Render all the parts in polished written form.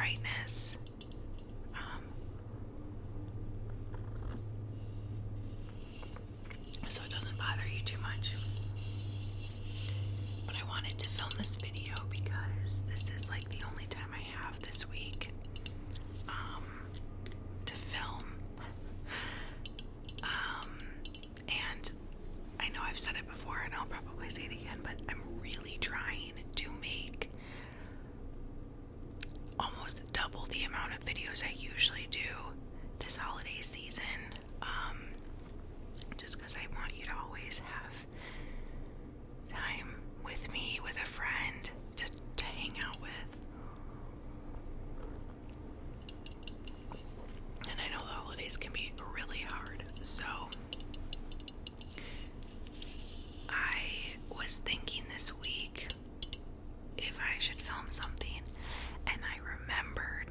brightness. So it doesn't bother you too much. But I wanted to film this video because this is like the only time I have this week to film. And I know I've said it before and I'll probably say it again, but I'm really trying to make almost double the amount of videos I usually do this holiday season. Just because I want you to always have time with me, with a friend to hang out with. And I know the holidays can be really hard, so I was thinking this week if I should film something, and I remembered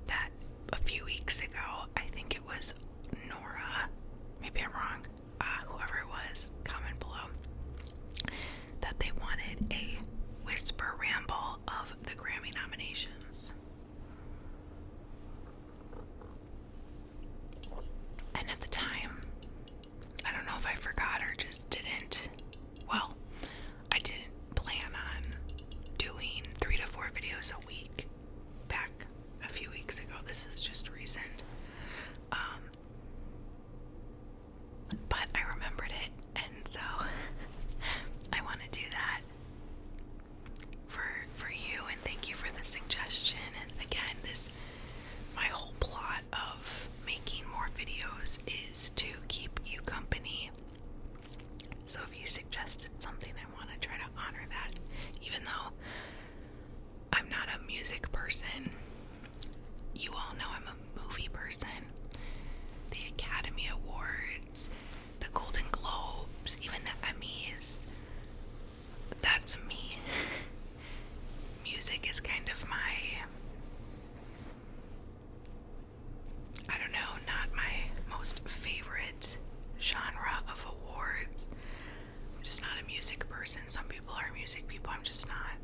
that a few weeks ago, I think it was Nora, maybe I'm wrong, whoever it was, comment below, that they wanted a whisper ramble of the Grammy nominations. And at the time, I don't know if I forgot or just didn't, well, I didn't plan on doing 3 to 4 videos a week back a few weeks ago. This is just recent. But I remembered it, and so I want to do that for you, and thank you for the suggestion. And again, my whole plot of making more videos is to keep you company. So if you suggested something, I want to try to honor that, even though I'm not a music person. You all know I'm a movie person. The Academy Awards, the Golden Globes, even the Emmys, that's me. Music is kind of my, I don't know, not my most favorite genre of awards. I'm just not a music person. Some people are music people, I'm just not.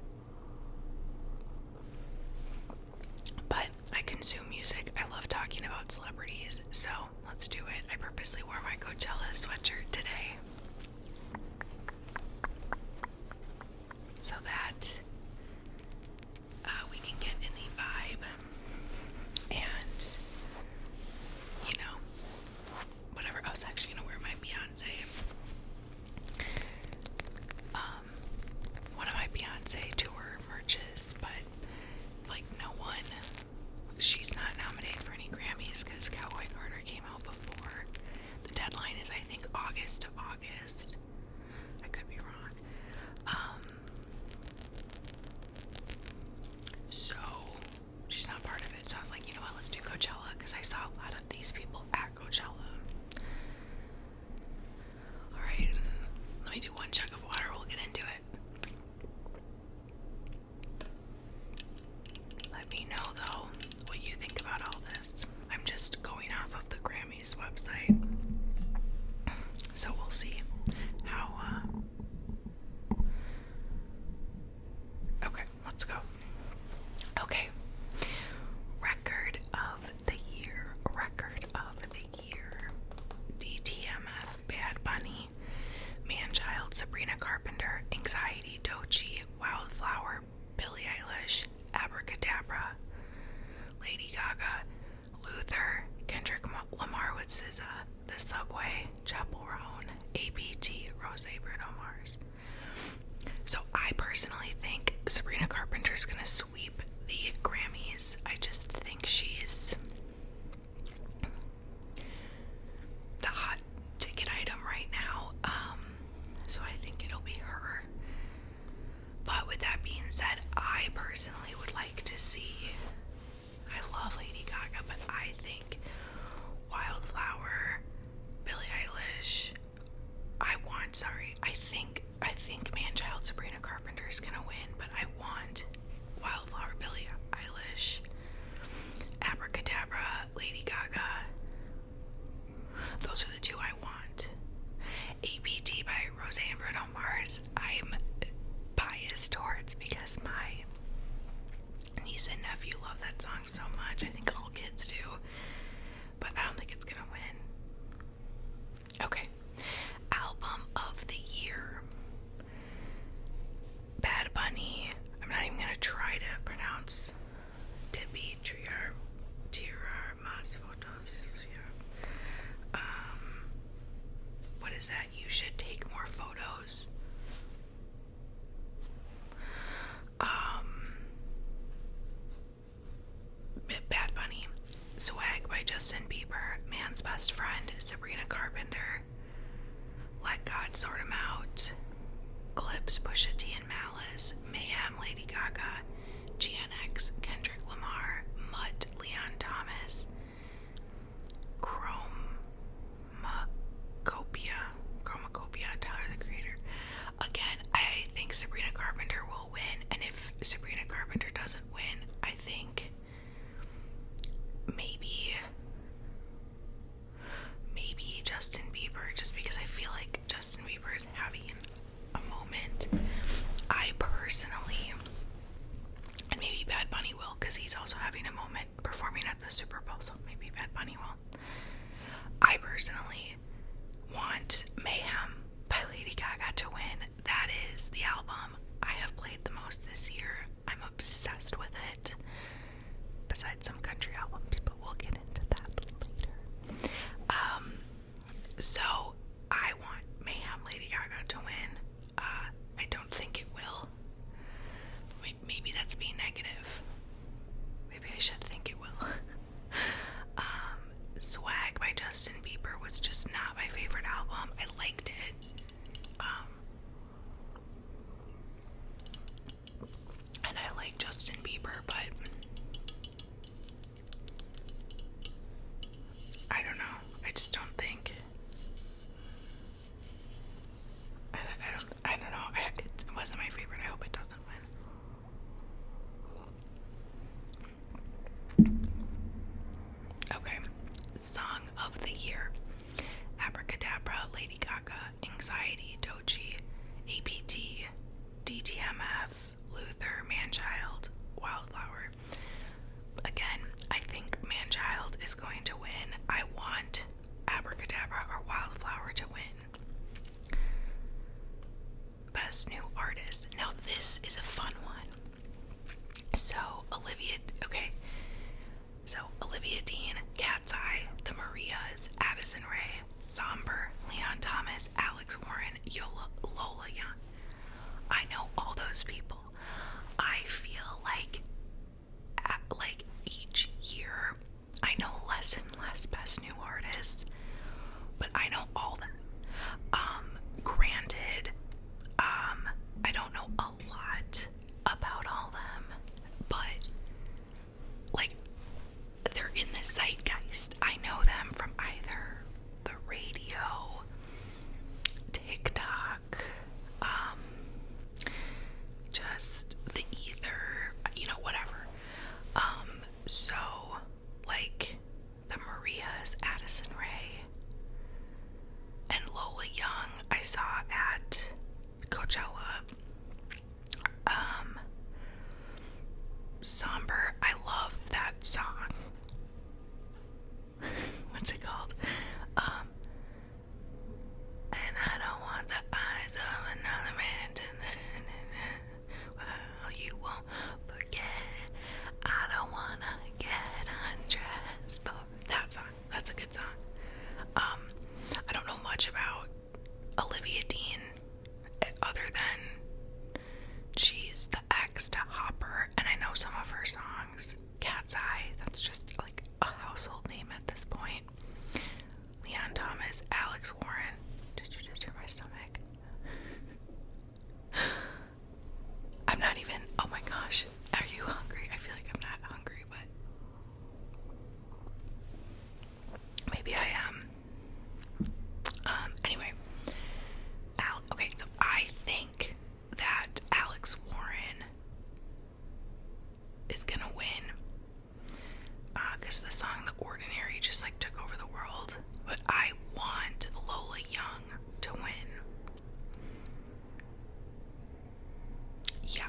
But I consume music. I love talking about celebrities, so let's do it. I purposely wore my Coachella sweatshirt today so that we can get in the vibe and, you know, whatever. I was actually gonna wear my Beyonce, one of my Beyonce tour merches, but like no one, she's not nominated for any Grammys because Cowboy Carter came out before. The deadline is, I think, August to August. I could be wrong. So she's not part of it. So I was like, you know what, let's do Coachella, because I saw a lot of these people at Coachella. Alright, let me do one chug of water, we'll get into it. Let me know though what you think about all this. I'm just going off of the Grammys website, so we'll see how okay, let's go. Okay, record of the year, DTMF, Bad Bunny, Manchild, Sabrina Carpenter, Anxiety, Doechii, Wildflower, Billie Eilish, Abracadabra, Lady Gaga, Luther, Kendrick Lamar with SZA, The Subway, Chappell Roan, ABT, Rose Bruno Mars. So I personally think Sabrina Carpenter's gonna sweep the Grammys. I just think she's the hot ticket item right now. So I think it'll be her. But with that being said, I personally would like to see, I love Lady Gaga, but I think Wildflower, Billie Eilish, I think Manchild, Sabrina Carpenter is gonna win, but I want Wildflower, Billie Eilish, Abracadabra, Lady Gaga. Those are the two I want. ABT by Rose and Bruno Mars, I'm biased towards because my niece and nephew love that Gaga, GNX, Kendrick Lamar, Mutt, Leon Thomas, Chromacopia, Tyler the Creator. Again, I think Sabrina Carpenter will win, and if Sabrina Carpenter doesn't win, I think maybe Justin Bieber, just because I feel like Justin Bieber is having a moment. I personally, and maybe Bad Bunny will, because he's also having a moment performing at the Super Bowl, so maybe Bad Bunny will. I personally want Mayhem by Lady Gaga to win. That is the album I have played the most this year. I'm obsessed with it, besides some country albums, but we'll get into that later. So I want Mayhem Lady Gaga to win. I don't think it will. Maybe that's being negative. Maybe I should think it will. Swag by Justin Bieber was just not my favorite album. I liked it. And I like Justin Bieber, but I don't know. I just don't think. I don't know. It wasn't my favorite. I hope it doesn't win. Okay. Song of the Year: Abracadabra, Lady Gaga, Anxiety, Doechii, APT, DTMF, Luther, Manchild, Wildflower. Again, I think Manchild is going to win. I want Abracadabra or Wildflower to win. Best New Artist. Now this is a fun one. So Olivia Dean, Cat's Eye, The Marias, Addison Rae, Somber, Leon Thomas, Alex Warren, Lola Young. I know all those people. I feel like each year I know less and less best new artists, but I know all them. Granted, I don't know a lot about all them, but like they're in the zeitgeist. I know them from either the radio, TikTok, just the ether, whatever. So like the Marias, Addison Rae, and Lola Young I saw at Coachella. Somber, I love that song. What's it called? And I don't want the eyes of another man to well, you won't forget. I don't wanna get undressed. But that song, that's a good song. I don't know much about Olivia Dean other than she's the ex to Hopper, and I know some of her songs. Cat's Eye, that's just like a household name at this point. Leon Thomas, Alex Warren. Did you just hear my stomach? I'm not even, oh my gosh, are you hungry? I feel like I'm not hungry, but maybe I am. Anyway, okay, so I think that Alex Warren is gonna win, because the song The Ordinary just like took over the world, but I want Lola Young to win. Yeah.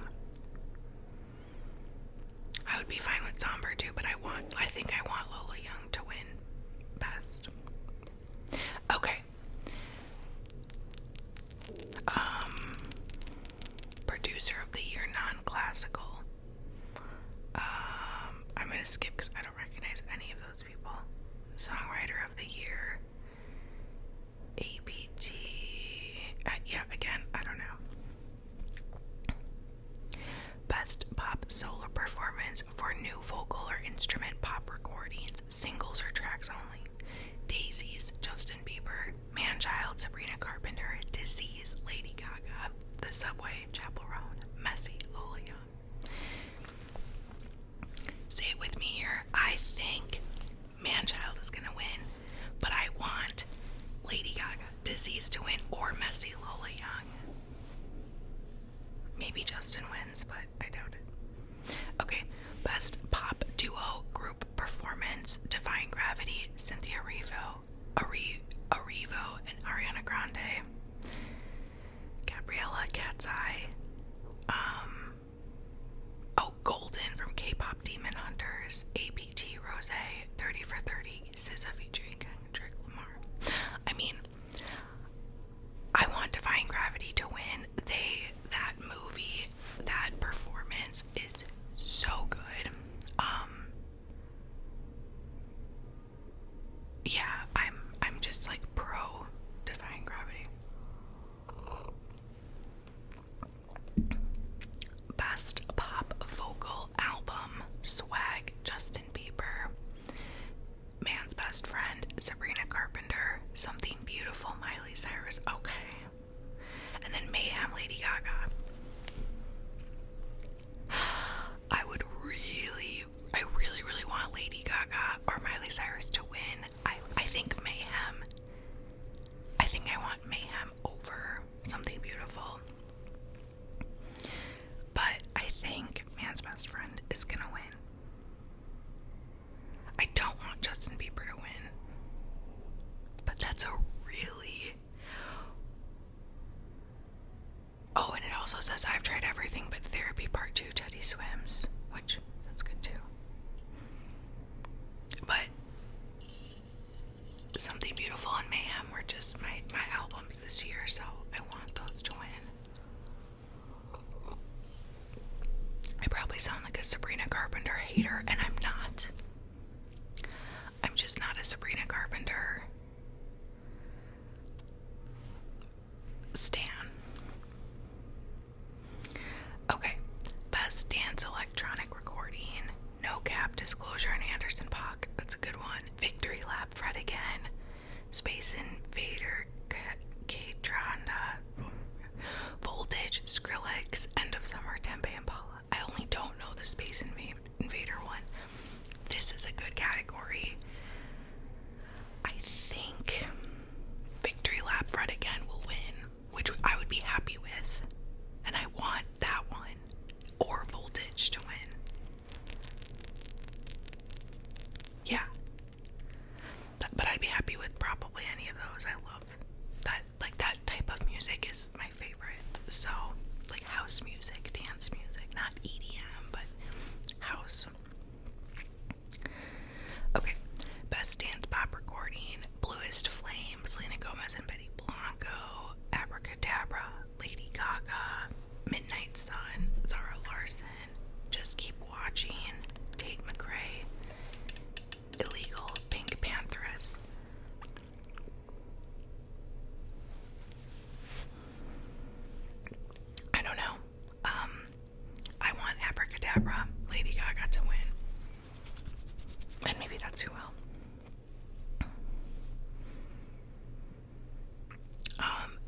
I would be fine with Somber too, but I think I want Lola Young to win best. Okay. Producer of the Year, non-classical. I'm gonna skip because I don't recognize any of those people. Songwriter of the Year, APT. Yeah, again, I don't know. Best pop solo performance for new vocal or instrument pop recordings, singles or tracks only. Daisies, Justin Bieber. Manchild, Sabrina Carpenter. Disease, Lady Gaga. The Subway, Chapel Roan. Messy, Lola Young. APT Rose, 30 for 30, SZA featuring Kendrick Lamar. I mean, I want Defying Gravity to win. That movie, that performance is so good. Yeah, I'm just like pro Defying Gravity. Best Pop Vocal Album, Swag, Justin Bieber. Man's Best Friend, Sabrina Carpenter. Something Beautiful, Miley Cyrus. Okay. And then Mayhem, Lady Gaga. I really want Lady Gaga or Miley Cyrus to win. I think Mayhem. I think I want Mayhem over Something Beautiful. But I think Man's Best Friend is gonna win. I don't want Justin Bieber to win. But that's a really... Oh, and it also says I've tried everything but therapy part 2, Teddy Swims, which that's good too. But Something Beautiful and Mayhem were just my albums this year, so I want those to win. I probably sound like a Sabrina Carpenter hater, and I'm not. I'm just not a Sabrina Carpenter stan. Okay, Best Dance Electronic Recording, No Cap, Disclosure, and Anderson .Paak. That's a good one. Victory Lap, Fred Again, Space Invader, K-Tranda, Voltage, Skrillex, End of Summer, Tempe Impala. I only don't know the Space Invader one. This is a good category. I think Victory Lap, Fred Again will win, which I would be happy with. And I want that one or Voltage to win. Yeah. But I'd be happy with probably any of those. I love that. Like, that type of music is my favorite. So, like house music, dance music, not EDM, but house. Okay. Best Dance Pop Recording, Bluest Flame, Selena Gomez and Betty Blanco, Abracadabra, Lady Gaga, Midnight Sun, Zara Larson, Just Keep Watching, Tate McRae, Illegal, Pink Panthers. I don't know. I want Abracadabra, Lady Gaga to win. And maybe that's who will.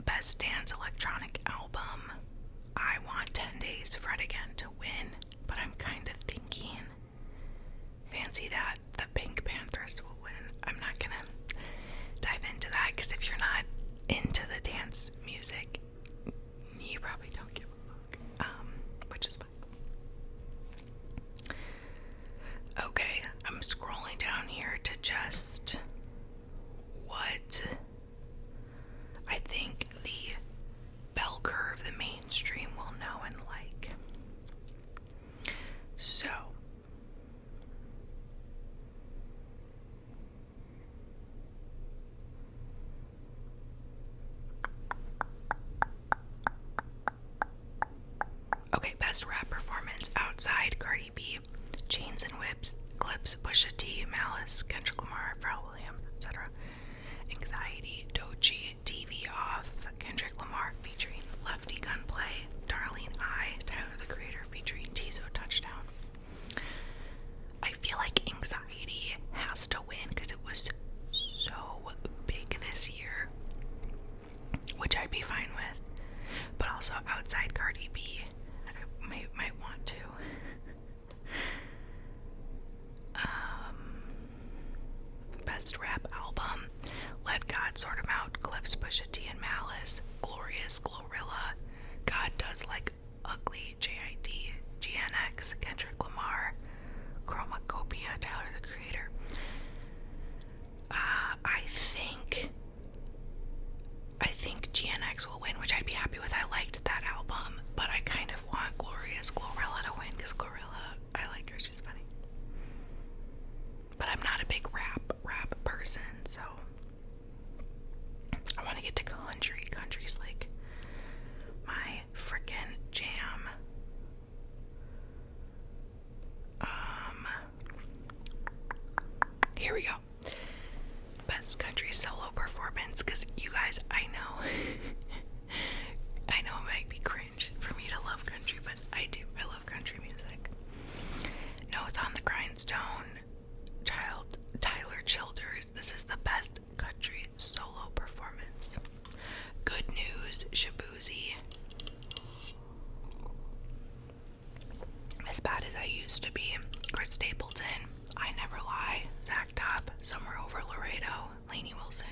Best Dance Electronic Album. I want 10 Days, Fred Again to win, but I'm kind of thinking, fancy that, the Pink Panthers will win. I'm not gonna dive into that, because if you're not into the dance music, you probably don't give a fuck, which is fine. Okay, I'm scrolling down here to just what I think the bell curve, the mainstream will know and like. So, okay, best rap performance, Outside, Cardi B, Chains and Whips, Clips, Pusha T, Malice, Kendrick Lamar, Pharrell Williams, etc. Anxiety, Doechii, TV Off, Kendrick Lamar featuring Lefty Gunplay, Darlene I, Tyler the Creator featuring Tizo Touchdown. I feel like Anxiety has to win because it was so big this year, which I'd be fine with. But also Outside, Cardi B, I might want to. Best Rap Album, Let God Sort 'Em Out, Clips, Pusha T and Malice, Glorious, Glorilla, God Does Like Ugly, JID, GNX, Kendrick Lamar, Chromacopia, Tyler the Creator. I think GNX will win, which I'd be happy with. I liked that album, but I kind of want Glorious Glorilla to win because Glorilla, I like her, she's funny. here we go. Best country solo performance, because you guys, I know I know it might be cringe for me to love country, but I do. I love country music. Nose on the Grindstone, Tyler Childers. This is the best country solo performance. Good News, Shabuzi. As Bad as I Used to Be, Chris Stapleton, I Never Lie, Zach Top, Somewhere Over Laredo, Lainey Wilson.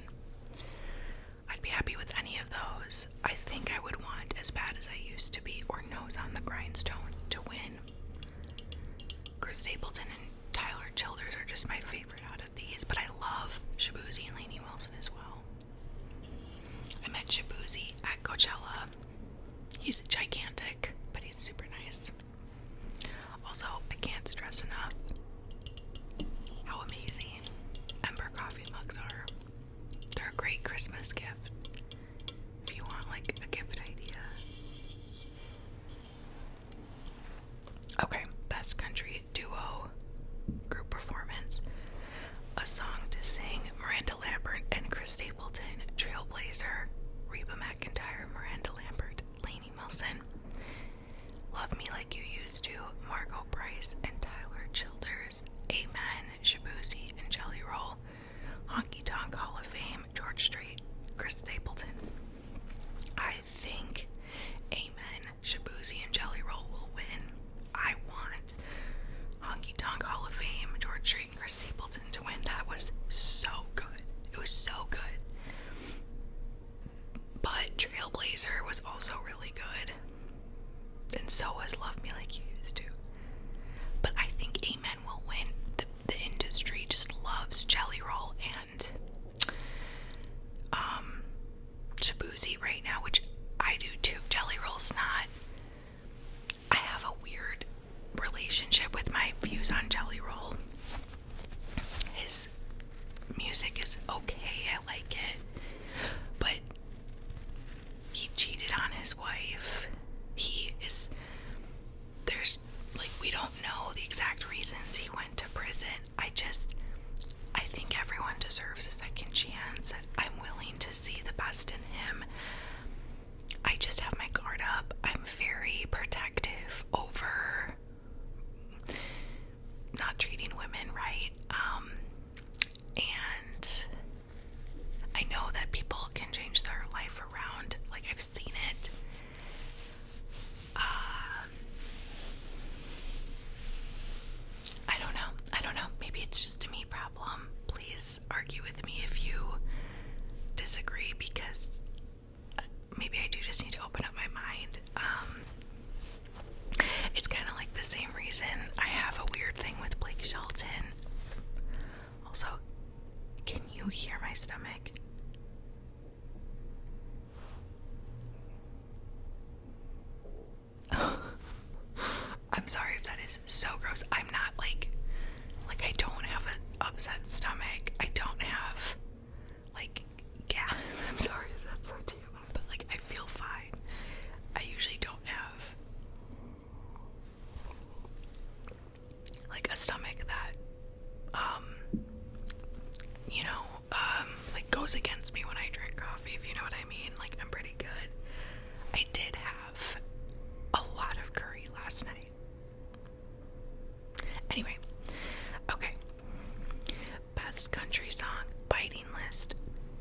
I'd be happy with any of those. I think I would want As Bad as I Used to Be or Nose on the Grindstone to win. Chris Stapleton and Tyler Childers are just my favorite out of these, but I love Shabuzi and Lainey Wilson as well. I met Shabuzi at Coachella. He's gigantic, but he's super nice. Also, I can't stress enough how amazing Ember coffee mugs are. They're a great Christmas gift if you want like a gift idea. Okay, best country duo group performance. A Song to Sing, Miranda Lambert and Chris Stapleton, Trailblazer, Reba McEntire, Miranda Lambert, Lainey Wilson. Love Me Like You Used to, Margot Price and Tyler Childers, Amen, Shabuzi and Jelly Roll, Honky Tonk Hall of Fame, George Strait, Chris Stapleton. I think Amen, Shabuzi and Jelly Roll will win. I want Honky Tonk Hall of Fame, George Strait and Chris Stapleton to win. That was so good. It was so good. But Trailblazer was also really good. And so was Love Me Like You Used to. But I think Amen will win. The industry just loves Jelly Roll and Shabuzi right now, which I do too. Jelly Roll's not. I have a weird relationship with my views on Jelly Roll. His music is okay, I like it. But he cheated on his wife. We don't know the exact reasons he went to prison. I think everyone deserves a second chance. I'm willing to see the best in him. I just have my guard up. I'm very protective over not treating women right. And I know that people can change their life around. Like, I've seen it. I don't know. Maybe it's just a me problem. Please argue with me if you disagree, because maybe I do just need to open up my mind. It's kind of like the same reason I have a weird thing with Blake Shelton. Also, can you hear my stomach? I'm sorry if that is so gross. I'm not like I don't have an upset stomach. I don't have like gas. I'm sorry if that's so TMI, but like I feel fine. I usually don't have like a stomach that like goes against me when I drink coffee, if you know what I mean. Like, I'm pretty good. I did have a lot of curry last night. Anyway, okay. Best country song, Biting List,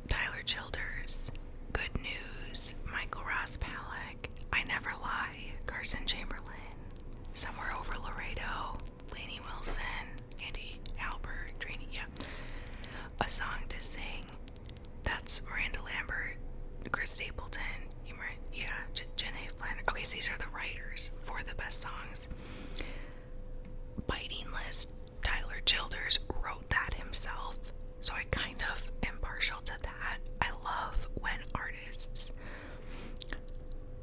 Tyler Childers, Good News, Michael Ross Palak, I Never Lie, Carson Chamberlain, Somewhere Over Laredo, Lainey Wilson, Andy Albert, Trainee, yeah. A Song to Sing, that's Miranda Lambert, Chris Stapleton, Janae Flannery. Okay, so these are the writers for the best songs. Biting List, Tyler Childers wrote that himself, so I kind of am partial to that. I love when artists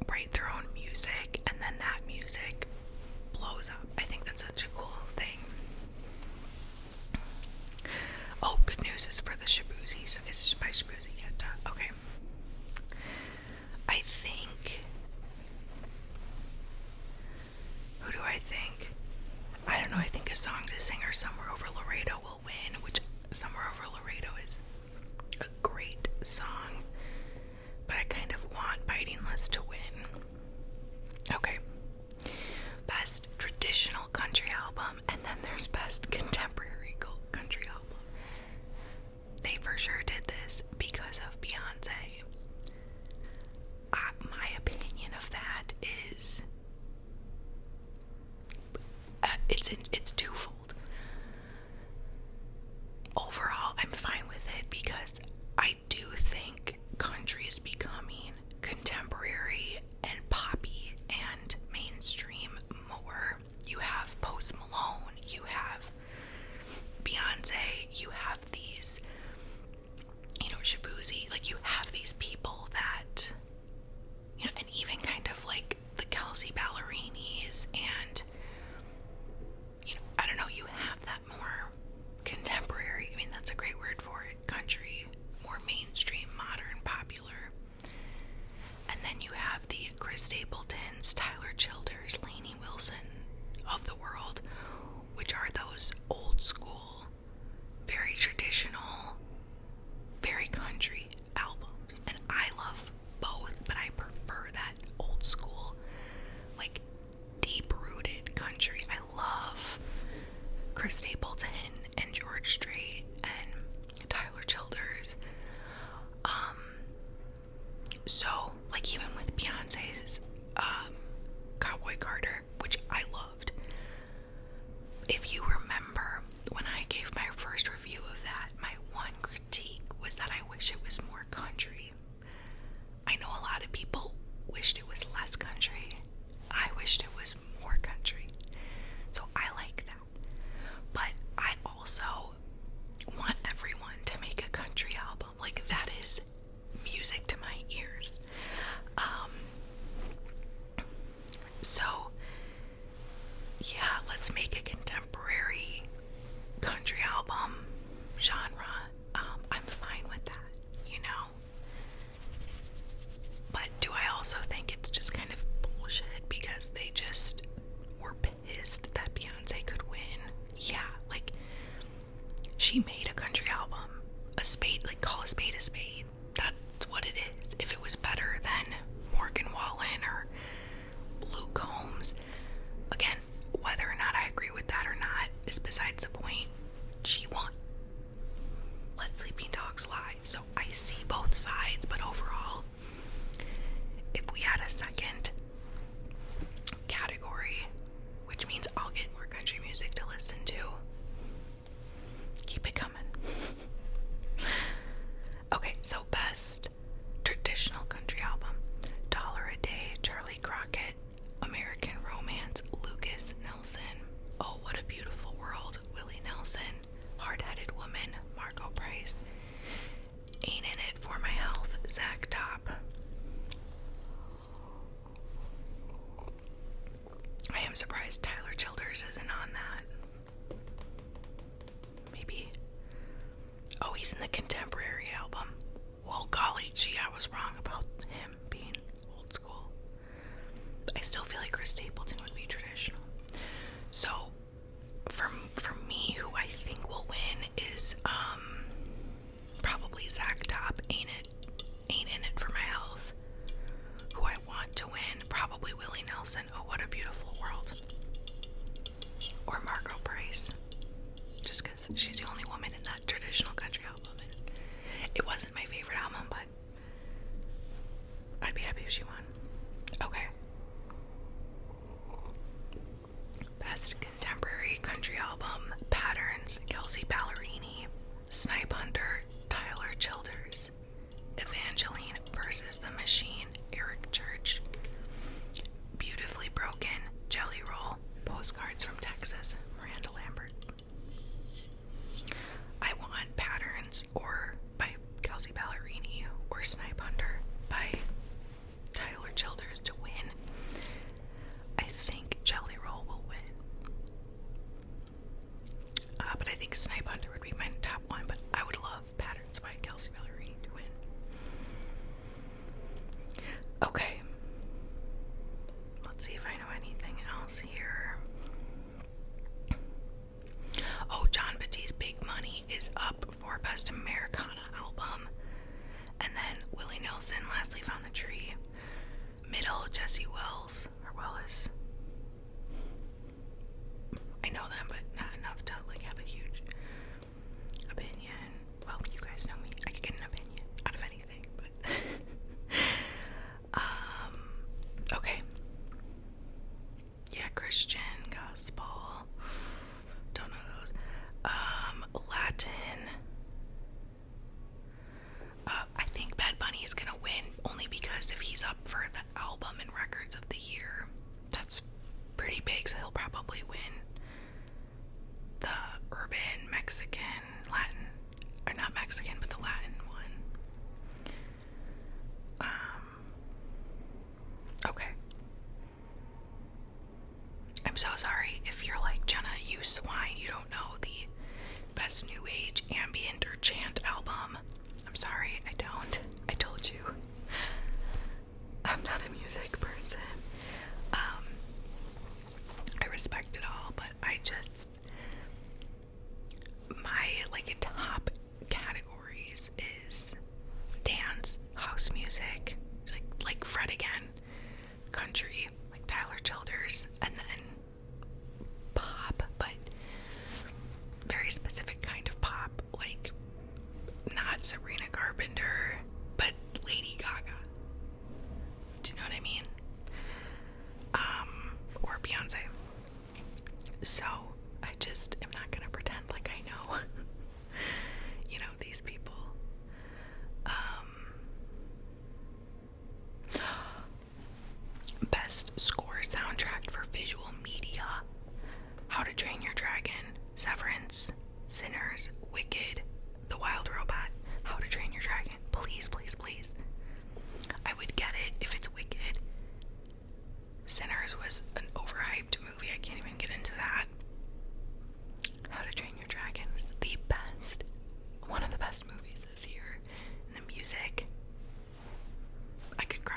write their own music and then that music blows up. I think that's such a cool thing. Oh, Good News is for the Shabuzis. It's by Shabuzi. Yeah, duh. Okay. I think. Who do I think? I don't know. I think A Song to Sing or Somewhere Over Laredo will win, which Somewhere Over Laredo is a great song, but I kind of want Biting List to win. Okay. Best traditional country album, and then there's best contemporary country album. They for sure did this because of Beyonce. My opinion of that is it's twofold. Overall, I'm fine with it because I do think country is becoming contemporary and poppy and mainstream more. You have Post Malone, you have Beyonce, you have these, Shabuzi, like you have these people that, and even kind of like the Kelsey Ballerinis and, I don't know, you have that more contemporary, that's a great word for it, country, more mainstream, modern, popular. And then you have the Chris Stapletons, Tyler Childers, Lainey Wilson of the world, which are those old school, very traditional, very country albums. And I love both, but I prefer that old school, like deep-rooted country. I love Chris Stapleton and George Strait and Tyler Childers. So, like, even with Beyonce's Cowboy Carter, which I loved. If you remember, when I gave my first review of that, my one critique was that I wish it was more country. I know a lot of people wished it was less country. I wished it was more country. So I like that. But I also want everyone to make a country album. Like, that is music to my ears. So yeah, let's make a contemporary country album genre. I'm fine with that, But do I also think it's just kind of bullshit because they just were pissed that Beyonce could win? Yeah, like, she made a country album. Call a spade a spade. That's what it is. If it was better than Morgan Wallen or Luke Combs, again, whether or not I agree with that or not is besides the point. She won. Let sleeping dogs lie. So I see both sides, but overall, if we had a second category, which means I'll get more country music to listen to, keep it coming. Okay, so best traditional country album: Dollar a Day, Charlie Crockett, American Romance, Lucas Nelson, Oh What a Beautiful World, Willie Nelson, Hard-Headed Woman, Margot Price, Ain't in It for My Health, Zach Top. I am surprised Tyler Childers isn't on that. Maybe. Oh, he's in the contemporary album. Well, golly gee, I was wrong about him being old school. I still feel like Chris Stapleton would be traditional. So, for me, who I think will win is probably Zach Top, Ain't in It for My Health. Who I want to win, probably Willie Nelson, Oh What a Beautiful World. Or Margot Price. Just because she's the only woman in that traditional country album. And it wasn't my favorite album, but I'd be happy if she won. Okay. Best contemporary country album: Patterns, Kelsey Ballerini, Snipe Hunter, Tyler Childers, Evangeline versus the Machine, Eric Church, Beautifully Broken, Jelly Roll, Postcards from Texas, Miranda Lambert. I want Patterns or by Kelsey Ballerini or Snipe Hunter by Tyler Childers to win. I think Jelly Roll will win. But I think Snipe Hunter would be my top one, but I would love Patterns by Kelsey Ballerini to win. Okay. Let's see if I know anything else here. Oh, John Batiste Big Money is up Mexican, Latin, or not Mexican, but the Latin one. Okay. I'm so sorry if you're like, Jenna, you swine, you don't know the best new age ambient or chant album. I'm sorry, I don't. I told you. I'm not a music person. I respect it all, but I just, my like top categories is dance, house music, like Fred again, country, like Tyler Childers, and then pop, but very specific kind of pop, like not Sabrina Carpenter, but Lady Gaga. Do you know what I mean? Or Beyonce. So I just am not gonna pretend like I know, you know, these people. Best score soundtrack for visual media: How to Train Your Dragon, Severance, Sinners, Wicked, The Wild Robot. How to Train Your Dragon. Please, please, please. I would get it if it's Wicked. Sinners was an overhyped movie. I can't even get into that. How to Train Your Dragon was the best. One of the best movies this year. And the music, I could cry.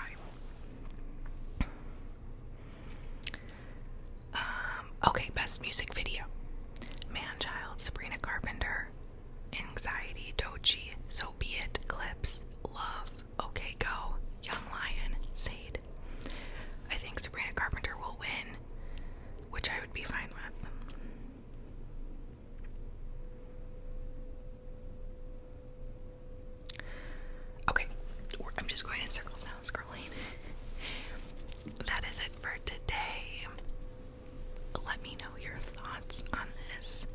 Okay, best music video: Man-Child, Sabrina Carpenter, Anxiety, Doechii, So Be It, Clips, Love, Okay Go, Young Lion, Sade. I think Sabrina Carpenter will win, which I would be fine with. Okay, I'm just going in circles now, scrolling. That is it for today. Let me know your thoughts on this.